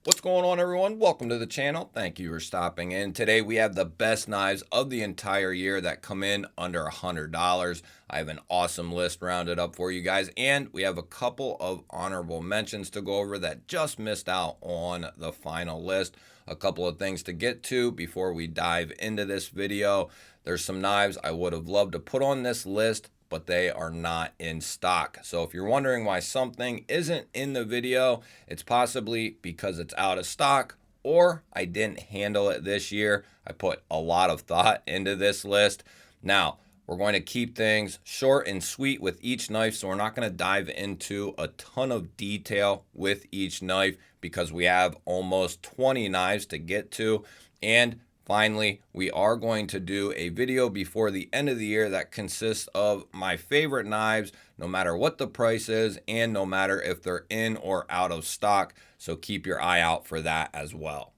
What's going on, everyone? Welcome to the channel. Thank you for stopping in. Today we have the best knives of the entire year that come in under $100. I have an awesome list rounded up for you guys, and we have a couple of honorable mentions to go over that just missed out on the final list. A couple of things to get to before we dive into this video. There's some knives I would have loved to put on this list, but they are not in stock. So if you're wondering why something isn't in the video, it's possibly because it's out of stock or I didn't handle it this year. I put a lot of thought into this list. Now, we're going to keep things short and sweet with each knife, so we're not going to dive into a ton of detail with each knife because we have almost 20 knives to get to. And finally, we are going to do a video before the end of the year that consists of my favorite knives, no matter what the price is and no matter if they're in or out of stock. So keep your eye out for that as well.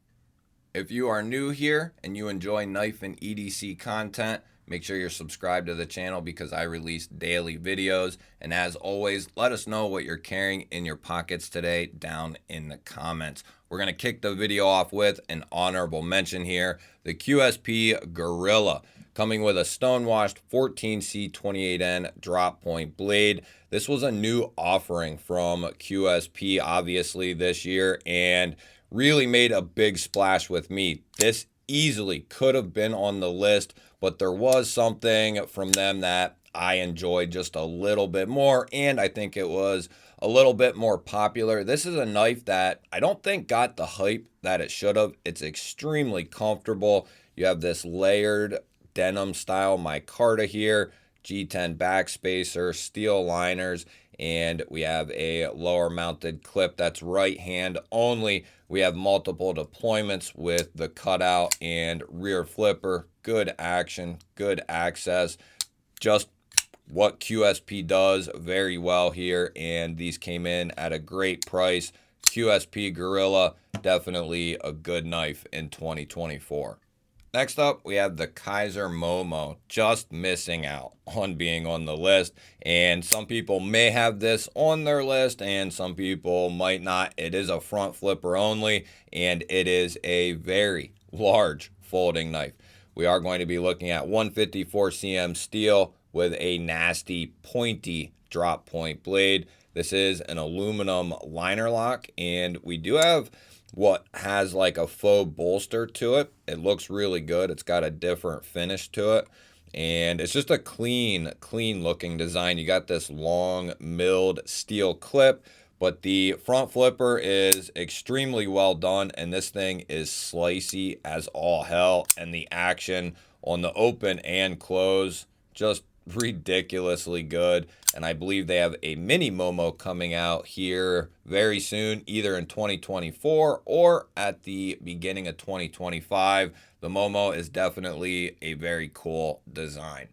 If you are new here and you enjoy knife and EDC content, make sure you're subscribed to the channel because I release daily videos. And as always, let us know what you're carrying in your pockets today down in the comments. We're going to kick the video off with an honorable mention here, the QSP Gorilla, coming with a stonewashed 14C28N drop point blade. This was a new offering from QSP, obviously, this year, and really made a big splash with me. This easily could have been on the list, but there was something from them that I enjoyed just a little bit more, and I think it was a little bit more popular. This is a knife that I don't think got the hype that it should have. It's extremely comfortable. You have this layered denim style micarta here, G10 backspacer, steel liners, and we have a lower mounted clip that's right hand only. We have multiple deployments with the cutout and rear flipper. Good action, good access, just what QSP does very well here, and these came in at a great price. QSP Gorilla, definitely a good knife in 2024. Next up, we have the Kaiser Momo, just missing out on being on the list. And some people may have this on their list and some people might not. It is a front flipper only, and it is a very large folding knife. We are going to be looking at 154 cm steel with a nasty pointy drop point blade. This is an aluminum liner lock, and we do have what has like a faux bolster to it. It looks really good. It's got a different finish to it, and it's just a clean looking design. You got this long milled steel clip, but the front flipper is extremely well done, and this thing is slicey as all hell, and the action on the open and close just ridiculously good. And I believe they have a mini Momo coming out here very soon, either in 2024 or at the beginning of 2025. The Momo is definitely a very cool design.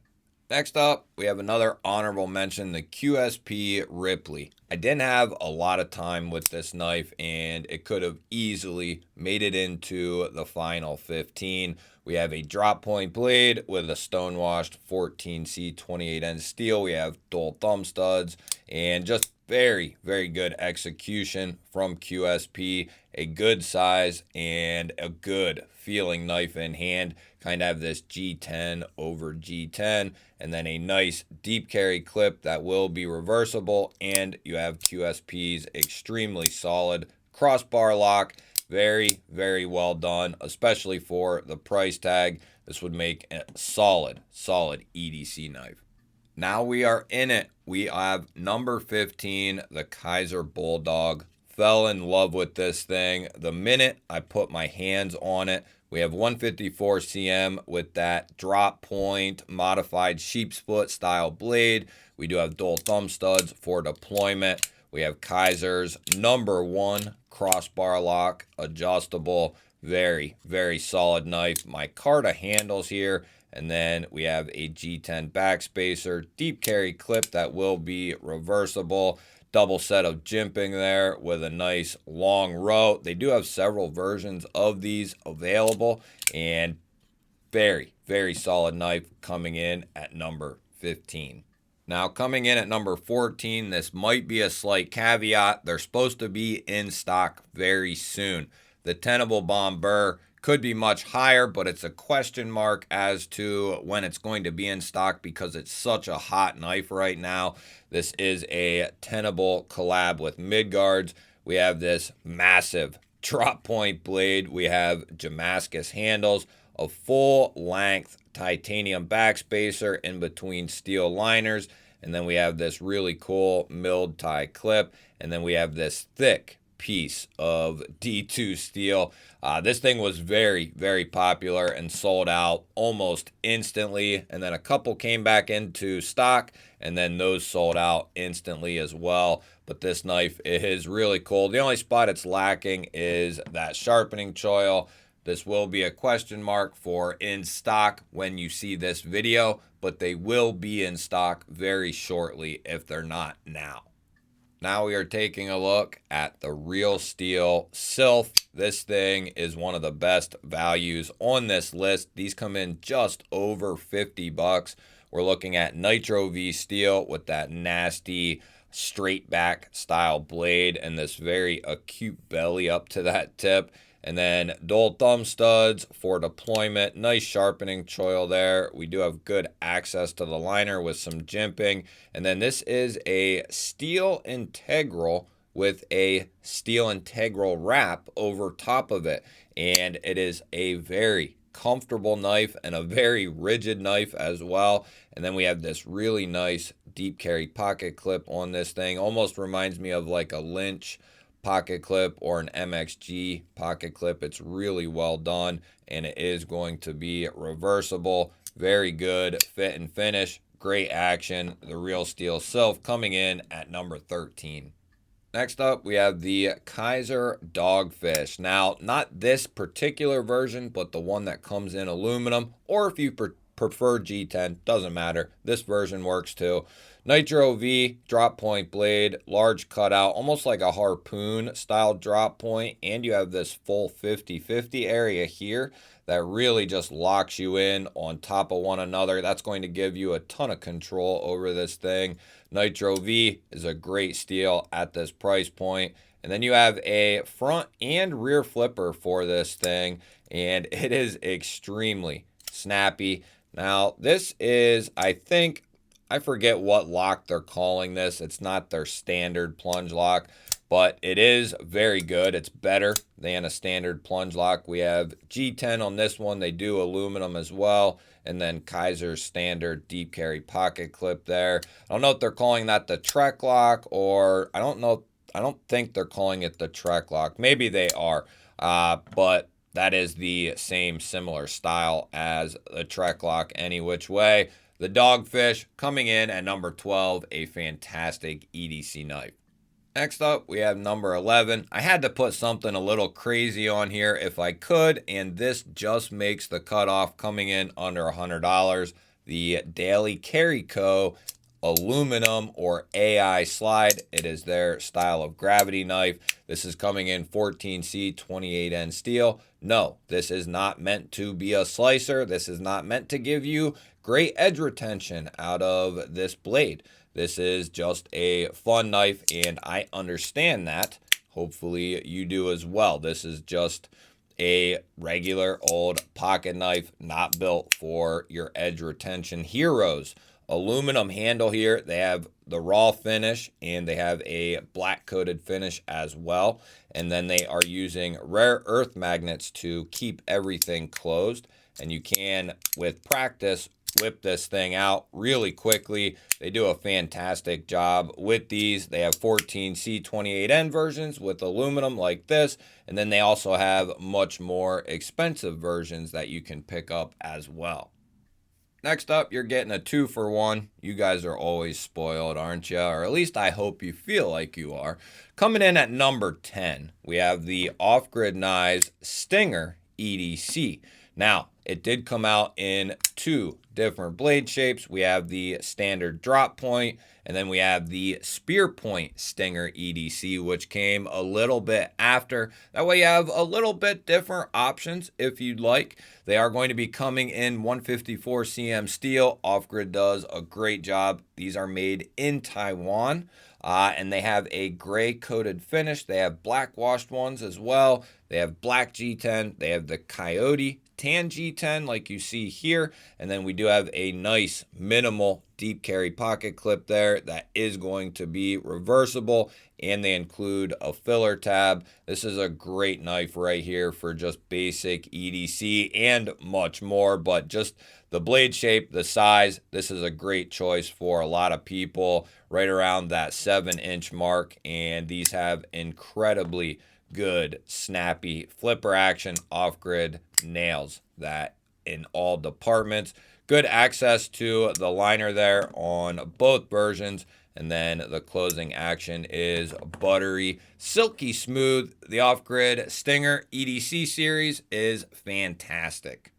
Next up, we have another honorable mention, the QSP Ripley. I didn't have a lot of time with this knife, and it could have easily made it into the final 15. We have a drop point blade with a stonewashed 14C28N steel. We have dual thumb studs, and just very good execution from QSP. A good size and a good feeling knife in hand. Kind of have this G10 over G10, and then a nice deep carry clip that will be reversible, and you have QSP's extremely solid crossbar lock. Very well done, especially for the price tag. This would make a solid EDC knife. Now we are in it. We have number 15, the Kaiser Bulldog. Fell in love with this thing the minute I put my hands on it. We have 154 cm with that drop point modified sheep split style blade. We do have dual thumb studs for deployment. We have Kaiser's #1 crossbar lock, adjustable, very solid knife. Micarta handles here, and then we have a G10 backspacer, deep carry clip that will be reversible. Double set of jimping there with a nice long row. They do have several versions of these available, and very solid knife coming in at number 15. Now, coming in at number 14, this might be a slight caveat. They're supposed to be in stock very soon. The Tenable Bomb Burr could be much higher, but it's a question mark as to when it's going to be in stock because it's such a hot knife right now. This is a Tenable collab with Midgards. We have this massive drop point blade. We have Damascus handles, a full length titanium backspacer in between steel liners, and then we have this really cool milled tie clip, and then we have this thick piece of D2 steel. This thing was very, very popular and sold out almost instantly, and then a couple came back into stock, and then those sold out instantly as well. But this knife is really cool. The only spot it's lacking is that sharpening choil. This will be a question mark for in stock when you see this video, but they will be in stock very shortly if they're not now. Now we are taking a look at the Real Steel Sylph. This thing is one of the best values on this list. These come in just over 50 bucks. We're looking at Nitro V steel with that nasty straight back style blade and this very acute belly up to that tip. And then dual thumb studs for deployment. Nice sharpening choil there. We do have good access to the liner with some jimping. And then this is a steel integral with a steel integral wrap over top of it. And it is a very comfortable knife and a very rigid knife as well. And then we have this really nice deep carry pocket clip on this thing. Almost reminds me of like a Lynch pocket clip or an MXG pocket clip. It's really well done, and it is going to be reversible. Very good fit and finish, great action. The Real Steel Sylph coming in at number 13. Next up, we have the Kaiser Dogfish. Now, not this particular version, but the one that comes in aluminum, or if you prefer G10, doesn't matter. This version works too. Nitro V drop point blade, large cutout, almost like a harpoon style drop point, and you have this full 50-50 area here that really just locks you in on top of one another. That's going to give you a ton of control over this thing. Nitro V is a great steel at this price point. And then you have a front and rear flipper for this thing, and it is extremely snappy. Now, this is, I forget what lock they're calling this. It's not their standard plunge lock, but it is very good. It's better than a standard plunge lock. We have G10 on this one. They do aluminum as well. And then Kaiser's standard deep carry pocket clip there. I don't know if they're calling that the Trek lock, or I don't think they're calling it the Trek lock. Maybe they are, but that is the same similar style as the Trek lock any which way. The Dogfish coming in at number 12, a fantastic EDC knife. Next up, we have number 11. I had to put something a little crazy on here if I could, and this just makes the cutoff, coming in under $100. The Daily Carry Co. aluminum or AI slide. It is their style of gravity knife. This is coming in 14C 28N steel. No, this is not meant to be a slicer. This is not meant to give you great edge retention out of this blade. This is just a fun knife, and I understand that. Hopefully you do as well. This is just a regular old pocket knife, not built for your edge retention heroes. Aluminum handle here. They have the raw finish, and they have a black coated finish as well. And then they are using rare earth magnets to keep everything closed. And you can, with practice, whip this thing out really quickly. They do a fantastic job with these. They have 14C 28N versions with aluminum like this. And then they also have much more expensive versions that you can pick up as well. Next up, you're getting a 2-for-1. You guys are always spoiled, aren't you? Or at least I hope you feel like you are. Coming in at number 10, we have the Off Grid Knives Stinger EDC. Now, it did come out in 2 different blade shapes. We have the standard drop point, and then we have the spear point Stinger EDC, which came a little bit after. That way you have a little bit different options if you'd like. They are going to be coming in 154 cm steel. Off Grid does a great job. These are made in Taiwan. And they have a gray coated finish. They have black washed ones as well. They have black G10. They have the Coyote tan G10 like you see here. And then we do have a nice minimal deep carry pocket clip there that is going to be reversible. And they include a filler tab. This is a great knife right here for just basic EDC and much more. But just the blade shape, the size, this is a great choice for a lot of people right around that 7-inch mark. And these have incredibly good, snappy flipper action. Off Grid nails that in all departments. Good access to the liner there on both versions. And then the closing action is buttery, silky smooth. The Off Grid Stinger EDC series is fantastic.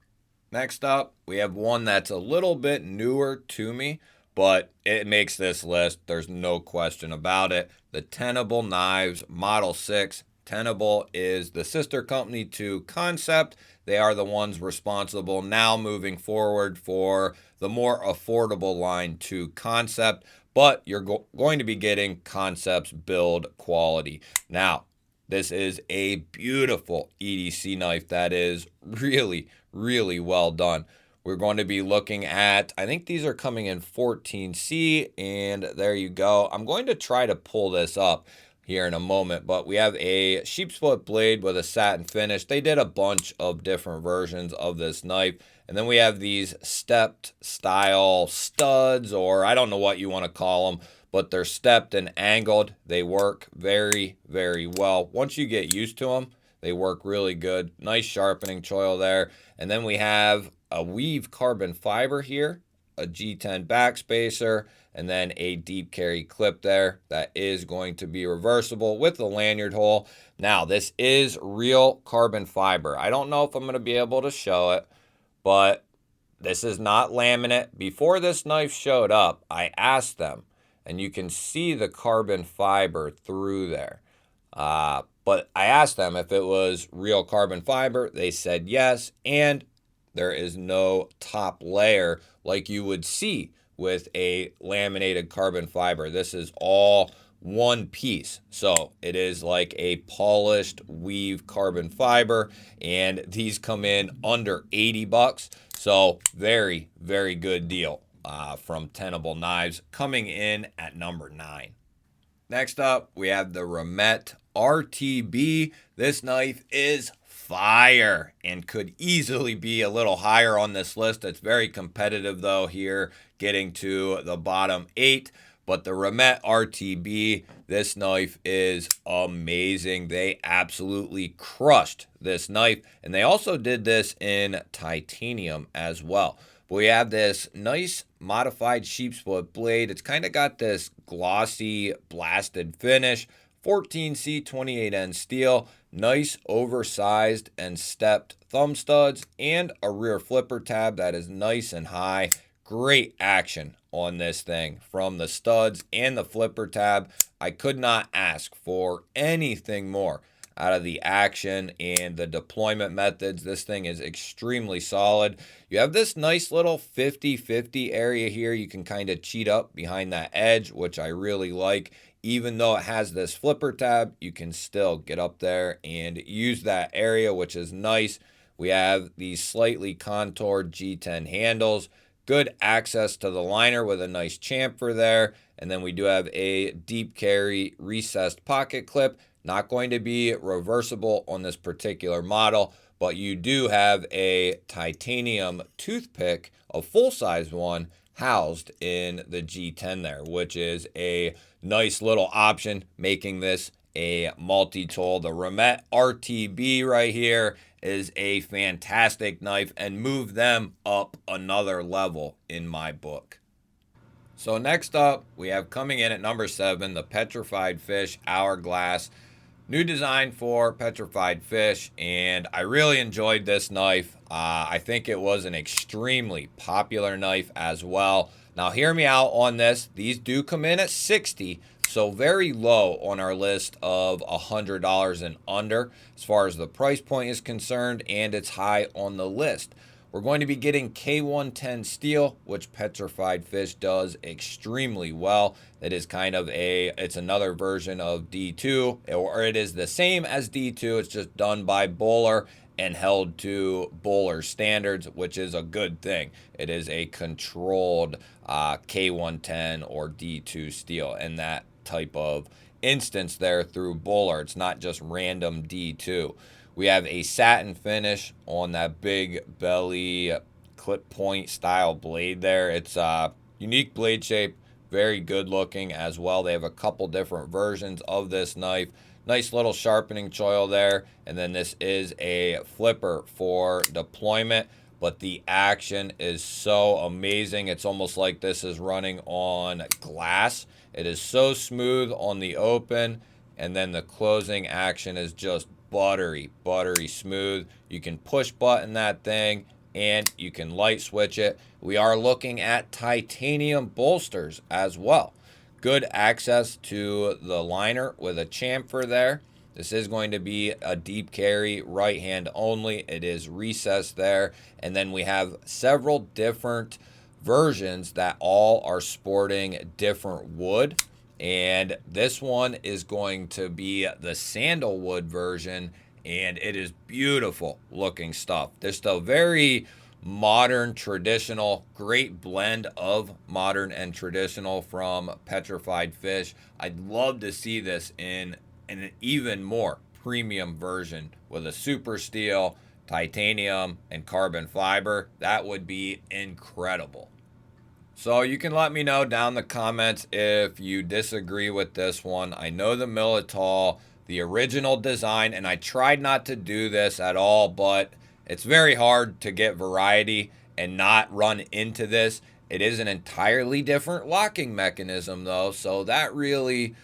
Next up, we have one that's a little bit newer to me, but it makes this list. There's no question about it. The Tenable Knives Model 6. Tenable is the sister company to Concept. They are the ones responsible now moving forward for the more affordable line to Concept, but you're going to be getting Concept's build quality. Now, this is a beautiful EDC knife that is really, really well done. We're going to be looking at, I think these are coming in 14C, and there you go. I'm going to try to pull this up here in a moment, but we have a sheep's foot blade with a satin finish. They did a bunch of different versions of this knife. And then we have these stepped style studs, or I don't know what you want to call them, but they're stepped and angled. They work very, very well. Once you get used to them, they work really good. Nice sharpening choil there. And then we have a weave carbon fiber here, a G10 backspacer, and then a deep carry clip there that is going to be reversible with the lanyard hole. Now, this is real carbon fiber. I don't know if I'm going to be able to show it, but this is not laminate. Before this knife showed up, I asked them, and you can see the carbon fiber through there. But I asked them if it was real carbon fiber. They said yes, and there is no top layer like you would see with a laminated carbon fiber. This is all one piece. So it is like a polished weave carbon fiber, and these come in under 80 bucks. So very, very good deal from Tenable Knives, coming in at number 9. Next up, we have the Remet RTB. This knife is fire and could easily be a little higher on this list. It's very competitive though here, getting to the bottom 8. But the Remet RTB, this knife is amazing. They absolutely crushed this knife. And they also did this in titanium as well. But we have this nice modified sheep's foot blade. It's kind of got this glossy blasted finish. 14C 28N steel, nice oversized and stepped thumb studs, and a rear flipper tab that is nice and high. Great action on this thing from the studs and the flipper tab. I could not ask for anything more out of the action and the deployment methods. This thing is extremely solid. You have this nice little 50-50 area here. You can kind of cheat up behind that edge, which I really like. Even though it has this flipper tab, you can still get up there and use that area, which is nice. We have these slightly contoured G10 handles. Good access to the liner with a nice chamfer there. And then we do have a deep carry recessed pocket clip. Not going to be reversible on this particular model, but you do have a titanium toothpick, a full-size one, housed in the G10 there, which is a nice little option, making this a multi-tool. The Remet RTB right here is a fantastic knife and move them up another level in my book. So next up, we have coming in at number 7, the Petrified Fish Hourglass. New design for petrified fish, and I really enjoyed this knife. I think it was an extremely popular knife as well. Now, hear me out on this. These do come in at 60, so very low on our list of $100 and under as far as the price point is concerned, and it's high on the list. We're going to be getting K110 steel, which petrified fish does extremely well. It is kind of it's another version of D2, or it is the same as D2. It's just done by Bowler and held to Bowler standards, which is a good thing. It is a controlled K110 or D2 steel in that type of instance there through Bowler. It's not just random D2. We have a satin finish on that big belly clip point style blade there. It's a unique blade shape, very good looking as well. They have a couple different versions of this knife. Nice little sharpening choil there. And then this is a flipper for deployment, but the action is so amazing. It's almost like this is running on glass. It is so smooth on the open, and then the closing action is just buttery smooth. You can push button that thing and you can light switch it. We are looking at titanium bolsters as well. Good access to the liner with a chamfer there. This is going to be a deep carry, right hand only. It is recessed there. And then we have several different versions that all are sporting different wood. And this one is going to be the sandalwood version, and it is beautiful looking stuff. There's a very modern, traditional, great blend of modern and traditional from petrified fish. I'd love to see this in an even more premium version with a super steel, titanium, and carbon fiber. That would be incredible. So you can let me know down in the comments if you disagree with this one. I know the Militol, the original design, and I tried not to do this at all, but it's very hard to get variety and not run into this. It is an entirely different locking mechanism though, so that really,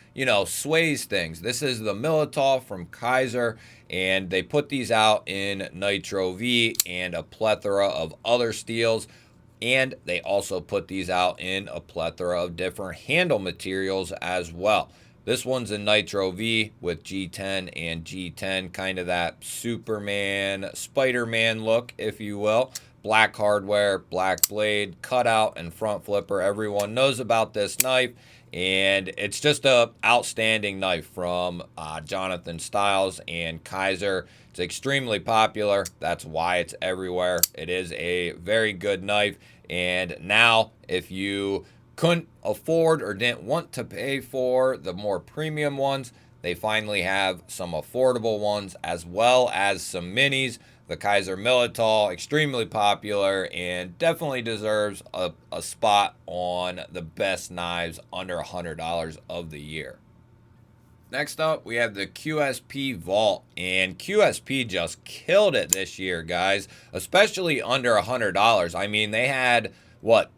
sways things. This is the Militol from Kaiser, and they put these out in Nitro V and a plethora of other steels. And they also put these out in a plethora of different handle materials as well. This one's a Nitro V with G10 and G10, kind of that Superman, Spider-Man look, if you will. Black hardware, black blade, cutout, and front flipper. Everyone knows about this knife, and it's just a outstanding knife from Jonathan Stiles and Kaiser. It's extremely popular. That's why it's everywhere. It is a very good knife. And now, if you couldn't afford or didn't want to pay for the more premium ones, they finally have some affordable ones as well as some minis. The Kaiser Militol, extremely popular and definitely deserves a spot on the best knives under $100 of the year. Next up, we have the QSP Vault, and QSP just killed it this year, guys, especially under $100. I mean, they had,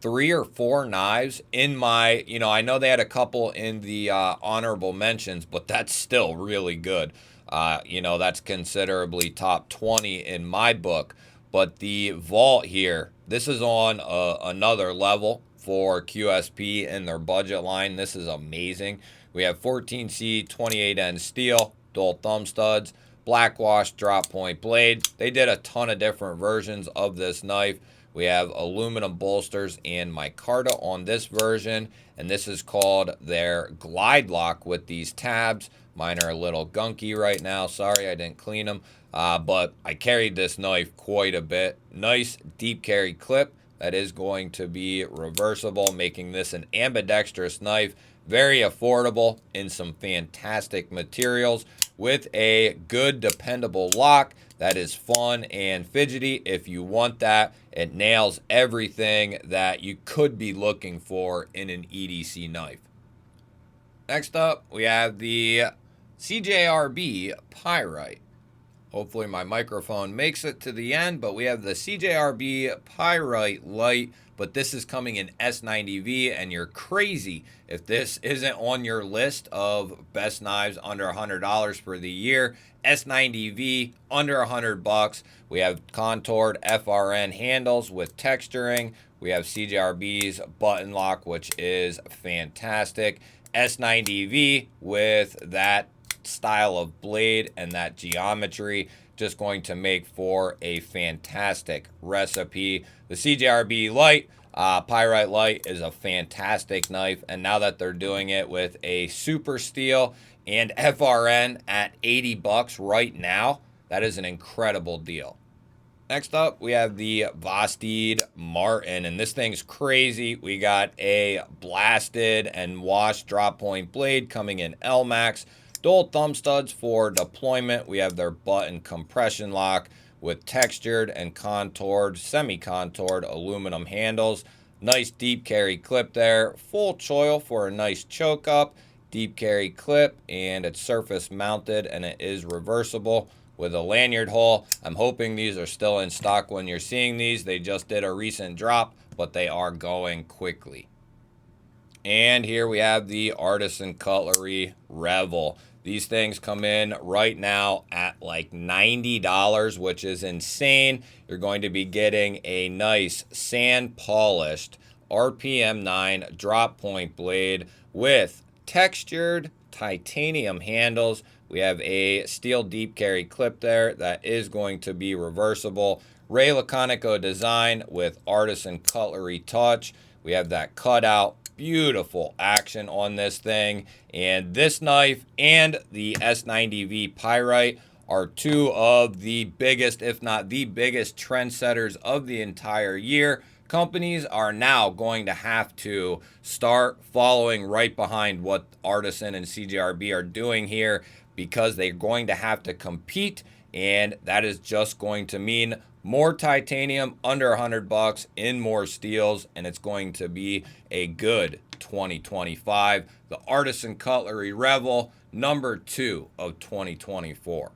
3 or 4 knives in my, I know they had a couple in the honorable mentions, but that's still really good. That's considerably top 20 in my book. But the Vault here, this is on another level for QSP in their budget line. This is amazing. We have 14C 28N steel, dual thumb studs, black wash drop point blade. They did a ton of different versions of this knife. We have aluminum bolsters and micarta on this version, and this is called their glide lock with these tabs. Mine are a little gunky right now. Sorry, I didn't clean them, but I carried this knife quite a bit. Nice deep carry clip that is going to be reversible, making this an ambidextrous knife. Very affordable in some fantastic materials with a good dependable lock that is fun and fidgety if you want that. It nails everything that you could be looking for in an EDC knife. Next up, we have the CJRB Pyrite. Hopefully my microphone makes it to the end, but we have the CJRB Pyrite Light, but this is coming in S90V, and you're crazy if this isn't on your list of best knives under $100 for the year. S90V under $100. We have contoured FRN handles with texturing. We have CJRB's button lock, which is fantastic. S90V with that style of blade and that geometry, just going to make for a fantastic recipe. The CJRB Light, Pyrite Light, is a fantastic knife, and now that they're doing it with a super steel and FRN at 80 bucks right now, that is an incredible deal. Next up, we have the Vosteed Martin, and this thing's crazy. We got a blasted and washed drop point blade coming in LMAX. Dual thumb studs for deployment. We have their button compression lock with textured and contoured, semi-contoured aluminum handles. Nice deep carry clip there. Full choil for a nice choke up. Deep carry clip, and it's surface mounted, and it is reversible with a lanyard hole. I'm hoping these are still in stock when you're seeing these. They just did a recent drop, but they are going quickly. And here we have the Artisan Cutlery Revel. These things come in right now at like $90, which is insane. You're going to be getting a nice sand polished RPM 9 drop point blade with textured titanium handles. We have a steel deep carry clip there that is going to be reversible. Ray Laconico design with Artisan Cutlery touch. We have that cutout. Beautiful action on this thing. And this knife and the S90V Pyrite are two of the biggest, if not the biggest, trendsetters of the entire year. Companies are now going to have to start following right behind what Artisan and CJRB are doing here, because they're going to have to compete, and that is just going to mean more titanium under $100 in more steels, and it's going to be a good 2025. The Artisan Cutlery Revel, number 2 of 2024.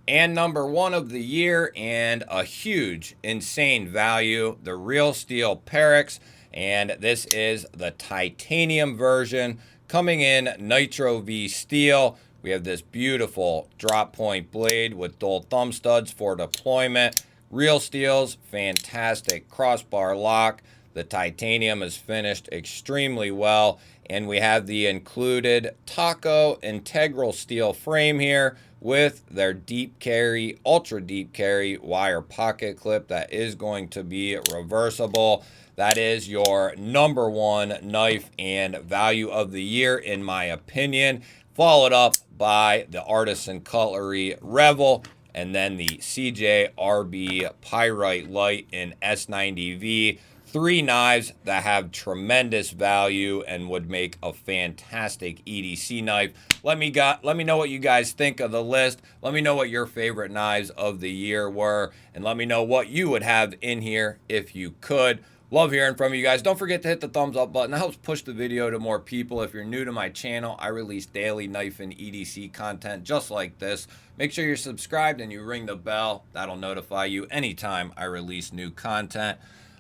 And number 1 of the year, and a huge, insane value, the Real Steel Pyrex, and this is the titanium version coming in Nitro V steel. We have this beautiful drop point blade with dual thumb studs for deployment. Real steels, fantastic crossbar lock. The titanium is finished extremely well. And we have the included Taco integral steel frame here with their deep carry, ultra deep carry wire pocket clip that is going to be reversible. That is your number 1 knife and value of the year, in my opinion. Followed up by the Artisan Cutlery Revel, and then the CJRB Pyrite Light in S90V. 3 knives that have tremendous value and would make a fantastic EDC knife. Let me know what you guys think of the list. Let me know what your favorite knives of the year were, and let me know what you would have in here if you could. Love hearing from you guys. Don't forget to hit the thumbs up button. That helps push the video to more people. If you're new to my channel, I release daily knife and EDC content just like this. Make sure you're subscribed and you ring the bell. That'll notify you anytime I release new content.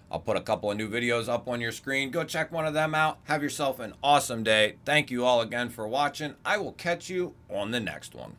I'll put a couple of new videos up on your screen. Go check one of them out. Have yourself an awesome day. Thank you all again for watching. I will catch you on the next one.